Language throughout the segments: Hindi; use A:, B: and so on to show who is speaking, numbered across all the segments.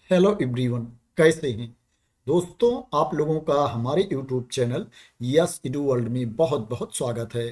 A: हेलो एवरीवन, कैसे हैं दोस्तों। आप लोगों का हमारे यूट्यूब चैनल यस इडू वर्ल्ड में बहुत बहुत स्वागत है।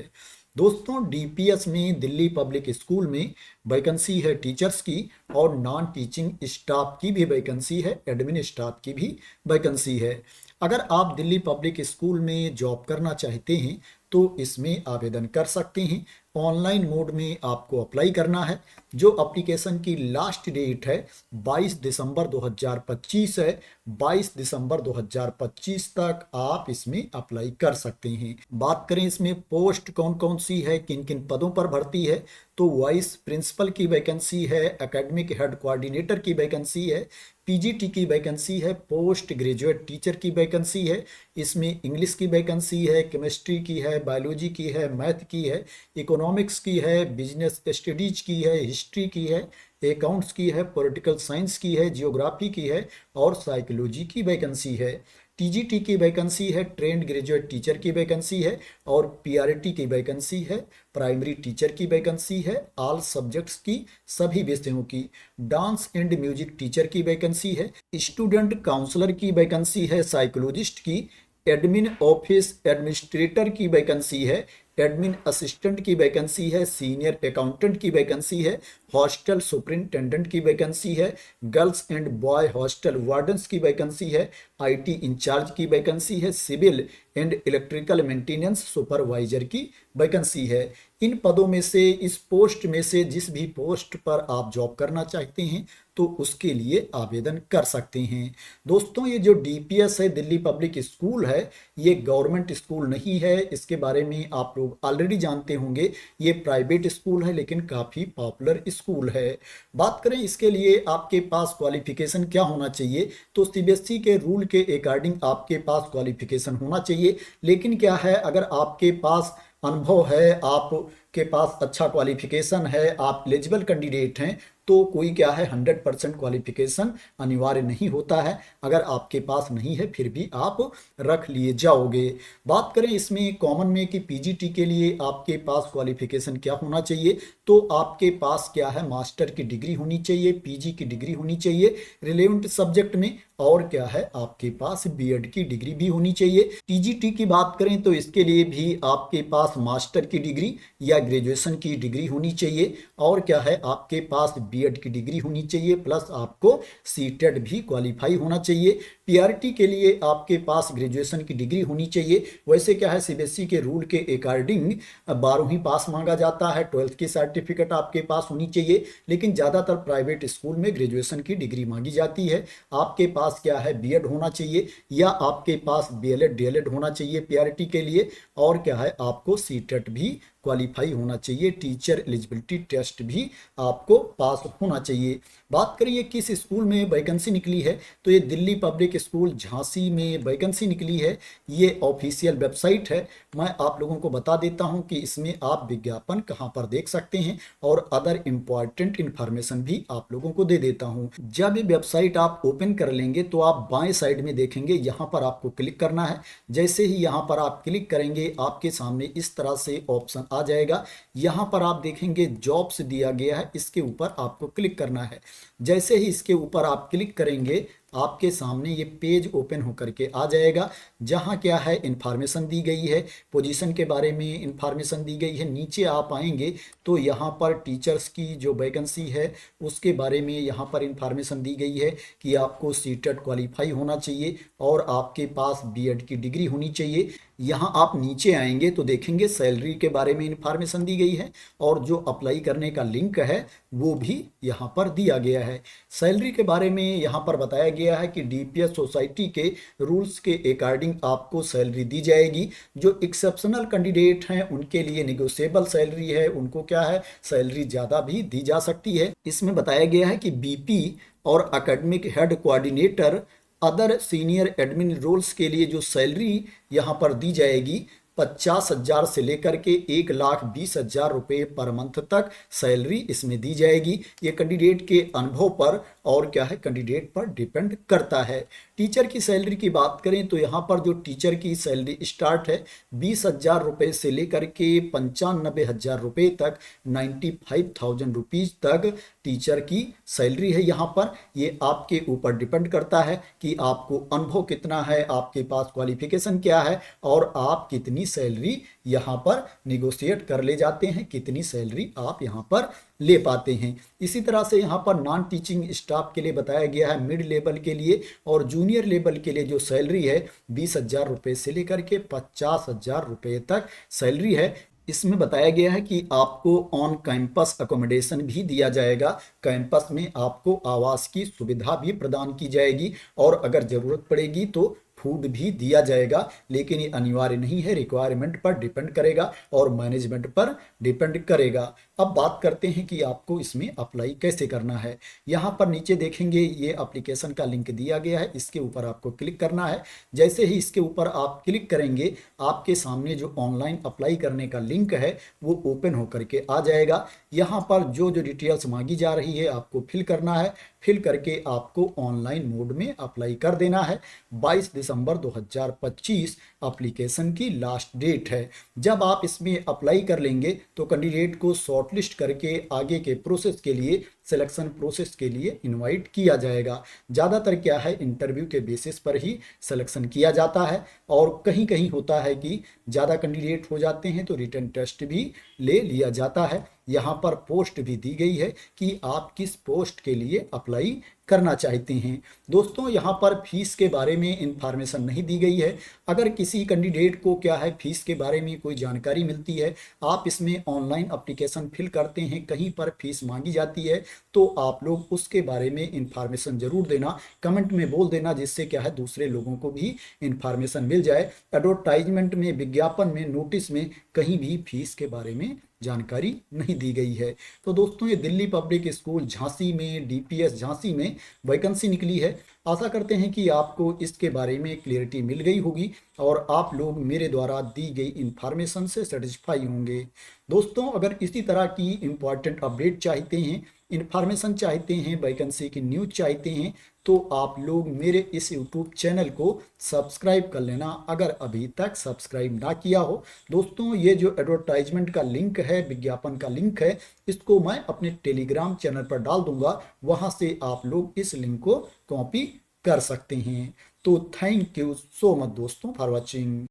A: दोस्तों, डीपीएस में दिल्ली पब्लिक स्कूल में वैकेंसी है टीचर्स की और नॉन टीचिंग स्टाफ की भी वैकेंसी है, एडमिन स्टाफ की भी वैकेंसी है। अगर आप दिल्ली पब्लिक स्कूल में जॉब करना चाहते हैं तो इसमें आवेदन कर सकते हैं। ऑनलाइन मोड में आपको अप्लाई करना है। जो एप्लीकेशन की लास्ट डेट है 22 दिसंबर 2025 है। 22 दिसंबर 2025 तक आप इसमें अप्लाई कर सकते हैं। बात करें इसमें पोस्ट कौन कौन सी है, किन किन पदों पर भर्ती है, तो वाइस प्रिंसिपल की वैकेंसी है, एकेडमिक हेड कोऑर्डिनेटर की वैकेंसी है, पीजीटी की वैकेंसी है, पोस्ट ग्रेजुएट टीचर की वैकेंसी है। इसमें इंग्लिश की वैकेंसी है, केमिस्ट्री की है, बायोलॉजी की है, मैथ की है, इकोनॉमिक्स की है, बिजनेस स्टडीज की है, हिस्ट्री की है, अकाउंट्स की है, पॉलिटिकल साइंस की है, जियोग्राफी की है और साइकोलॉजी की वैकेंसी है। टीजीटी की वैकेंसी है, ट्रेंड ग्रेजुएट टीचर की वैकेंसी है और पीआरटी की वैकेंसी है, प्राइमरी टीचर की वैकेंसी है, ऑल सब्जेक्ट्स की, सभी विषयों की। डांस एंड म्यूजिक टीचर की वैकेंसी है, स्टूडेंट काउंसलर की वैकेंसी है, साइकोलॉजिस्ट की, एडमिन ऑफिस एडमिनिस्ट्रेटर की वैकेंसी है, एडमिन असिस्टेंट की वैकेंसी है, सीनियर अकाउंटेंट की वैकेंसी है, हॉस्टल सुपरिंटेंडेंट की वैकेंसी है, girls and boy hostel wardens की वैकेंसी है, आईटी इंचार्ज की वैकेंसी है, civil and electrical maintenance supervisor की वैकेंसी है। इन पदों में से, इस पोस्ट में से जिस भी पोस्ट पर आप जॉब करना चाहते हैं तो उसके लिए आवेदन कर सकते हैं। दोस्तों, ये जो डीपीएस है, दिल्ली पब्लिक स्कूल है, ये गवर्नमेंट स्कूल नहीं है। इसके बारे में आप लोग ऑलरेडी जानते होंगे। ये प्राइवेट स्कूल है लेकिन काफ़ी पॉपुलर स्कूल है। बात करें इसके लिए आपके पास क्वालिफिकेशन क्या होना चाहिए, तो सीबीएसई के रूल के अकॉर्डिंग आपके पास क्वालिफिकेशन होना चाहिए। लेकिन क्या है, अगर आपके पास अनुभव है, आपके पास अच्छा क्वालिफिकेशन है, आप एलिजिबल कैंडिडेट हैं, तो कोई क्या है 100% क्वालिफिकेशन अनिवार्य नहीं होता है। अगर आपके पास नहीं है फिर भी आप रख लिए जाओगे। बात करें इसमें कॉमन में कि पीजीटी के लिए आपके पास क्वालिफिकेशन क्या होना चाहिए, तो आपके पास क्या है मास्टर की डिग्री होनी चाहिए, पीजी की डिग्री होनी चाहिए रिलेवेंट सब्जेक्ट में, और क्या है आपके पास बीएड की डिग्री भी होनी चाहिए। टीजीटी की बात करें तो इसके लिए भी आपके पास मास्टर की डिग्री या ग्रेजुएशन की डिग्री होनी चाहिए, और क्या है आपके पास बीएड की डिग्री होनी चाहिए, प्लस आपको सीटेट भी क्वालिफाई होना चाहिए। पीआरटी के लिए आपके पास ग्रेजुएशन की डिग्री होनी चाहिए। वैसे क्या है सीबीएसई के रूल के अकॉर्डिंग 12वीं पास मांगा जाता है, 12th की सर्टिफिकेट आपके पास होनी चाहिए, लेकिन ज़्यादातर प्राइवेट स्कूल में ग्रेजुएशन की डिग्री मांगी जाती है। आपके पास क्या है बीएड होना चाहिए या आपके पास बीएलएड डीएलएड होना चाहिए पीआरटी के लिए, और क्या है आपको सीटेट भी क्वालिफाई होना चाहिए, टीचर एलिजिबिलिटी टेस्ट भी आपको पास होना चाहिए। बात करिए किस स्कूल में वैकेंसी निकली है, तो ये दिल्ली पब्लिक स्कूल झांसी में वैकेंसी निकली है। ये ऑफिशियल वेबसाइट है। मैं आप लोगों को बता देता हूं कि इसमें आप विज्ञापन कहां पर देख सकते हैं और अदर इंपॉर्टेंट इंफॉर्मेशन भी आप लोगों को दे देता हूं। जब ये वेबसाइट आप ओपन कर लेंगे तो आप बाएं साइड में देखेंगे, यहाँ पर आपको क्लिक करना है। जैसे ही यहाँ पर आप क्लिक करेंगे आपके सामने इस तरह से ऑप्शन आ जाएगा। यहाँ पर आप देखेंगे जॉब्स दिया गया है, इसके ऊपर आपको क्लिक करना है। जैसे ही इसके ऊपर आप क्लिक करेंगे आपके सामने ये पेज ओपन होकर के आ जाएगा, जहाँ क्या है इंफॉर्मेशन दी गई है, पोजीशन के बारे में इंफॉर्मेशन दी गई है। नीचे आप आएंगे तो यहाँ पर टीचर्स की जो वैकेंसी है उसके बारे में यहाँ पर इंफॉर्मेशन दी गई है कि आपको सीटेट क्वालिफाई होना चाहिए और आपके पास बीएड की डिग्री होनी चाहिए। यहाँ आप नीचे आएंगे तो देखेंगे सैलरी के बारे में इंफॉर्मेशन दी गई है और जो अप्लाई करने का लिंक है वो भी यहाँ पर दिया गया है। सैलरी के बारे में यहाँ पर बताया गया है कि डीपीएस सोसाइटी के रूल्स के अकॉर्डिंग आपको सैलरी दी जाएगी। जो एक्सेप्शनल कैंडिडेट हैं उनके लिए निगोशिएबल सैलरी है, उनको क्या है सैलरी ज़्यादा भी दी जा सकती है। इसमें बताया गया है कि बीपी और academic head coordinator other senior admin roles के लिए जो सैलरी यहाँ पर दी जाएगी 50,000 से लेकर के 1,20,000 रुपये पर मंथ तक सैलरी इसमें दी जाएगी। ये कैंडिडेट के अनुभव पर और क्या है कैंडिडेट पर डिपेंड करता है। टीचर की सैलरी की बात करें तो यहाँ पर जो टीचर की सैलरी स्टार्ट है 20,000 रुपये से लेकर के 95,000 रुपये तक, 95,000 रुपीज़ तक टीचर की सैलरी है। यहाँ पर ये आपके ऊपर डिपेंड करता है कि आपको अनुभव कितना है, आपके पास क्वालिफिकेशन क्या है और आप कितनी सैलरी यहाँ पर निगोशिएट कर ले जाते हैं, कितनी सैलरी आप यहाँ पर ले पाते हैं। इसी तरह से यहाँ पर नॉन टीचिंग स्टाफ के लिए बताया गया है मिड लेवल के लिए और जूनियर लेवल के लिए जो सैलरी है 20,000 रुपये से लेकर के 50,000 रुपये तक सैलरी है। इसमें बताया गया है कि आपको ऑन कैंपस अकोमोडेशन भी दिया जाएगा, कैंपस में आपको आवास की सुविधा भी प्रदान की जाएगी और अगर ज़रूरत पड़ेगी तो फूड भी दिया जाएगा, लेकिन ये अनिवार्य नहीं है, रिक्वायरमेंट पर डिपेंड करेगा और मैनेजमेंट पर डिपेंड करेगा। अब बात करते हैं कि आपको इसमें अप्लाई कैसे करना है। यहाँ पर नीचे देखेंगे ये एप्लीकेशन का लिंक दिया गया है, इसके ऊपर आपको क्लिक करना है। जैसे ही इसके ऊपर आप क्लिक करेंगे आपके सामने जो ऑनलाइन अप्लाई करने का लिंक है वो ओपन होकर के आ जाएगा। यहाँ पर जो जो डिटेल्स मांगी जा रही है आपको फिल करना है, फिल करके आपको ऑनलाइन मोड में अप्लाई कर देना है। 22 दिसंबर 2025 एप्लीकेशन की लास्ट डेट है। जब आप इसमें अप्लाई कर लेंगे तो कैंडिडेट को शॉर्टलिस्ट करके आगे के प्रोसेस के लिए, सिलेक्शन प्रोसेस के लिए इनवाइट किया जाएगा। ज़्यादातर क्या है इंटरव्यू के बेसिस पर ही सिलेक्शन किया जाता है और कहीं कहीं होता है कि ज़्यादा कैंडिडेट हो जाते हैं तो रिटन टेस्ट भी ले लिया जाता है। यहाँ पर पोस्ट भी दी गई है कि आप किस पोस्ट के लिए अप्लाई करना चाहते हैं। दोस्तों यहाँ पर फीस के बारे में इंफॉर्मेशन नहीं दी गई है। अगर किसी कैंडिडेट को क्या है फीस के बारे में कोई जानकारी मिलती है, आप इसमें ऑनलाइन एप्लीकेशन फिल करते हैं, कहीं पर फीस मांगी जाती है तो आप लोग उसके बारे में इंफॉर्मेशन ज़रूर देना, कमेंट में बोल देना, जिससे क्या है दूसरे लोगों को भी इंफॉर्मेशन मिल जाए। एडवर्टाइजमेंट में, विज्ञापन में, नोटिस में कहीं भी फीस के बारे में जानकारी नहीं दी गई है। तो दोस्तों ये दिल्ली पब्लिक स्कूल झांसी में, डीपीएस झांसी में वैकेंसी निकली है। आशा करते हैं कि आपको इसके बारे में क्लियरिटी मिल गई होगी और आप लोग मेरे द्वारा दी गई इंफॉर्मेशन से सेटिस्फाई होंगे। दोस्तों अगर इसी तरह की इम्पॉर्टेंट अपडेट चाहते हैं, इन्फॉर्मेशन चाहते हैं, वैकेंसी की न्यूज़ चाहते हैं तो आप लोग मेरे इस यूट्यूब चैनल को सब्सक्राइब कर लेना अगर अभी तक सब्सक्राइब ना किया हो। दोस्तों ये जो एडवर्टाइजमेंट का लिंक है, विज्ञापन का लिंक है, इसको मैं अपने टेलीग्राम चैनल पर डाल दूंगा, वहां से आप लोग इस लिंक को कॉपी कर सकते हैं। तो थैंक यू सो मच दोस्तों फॉर वॉचिंग।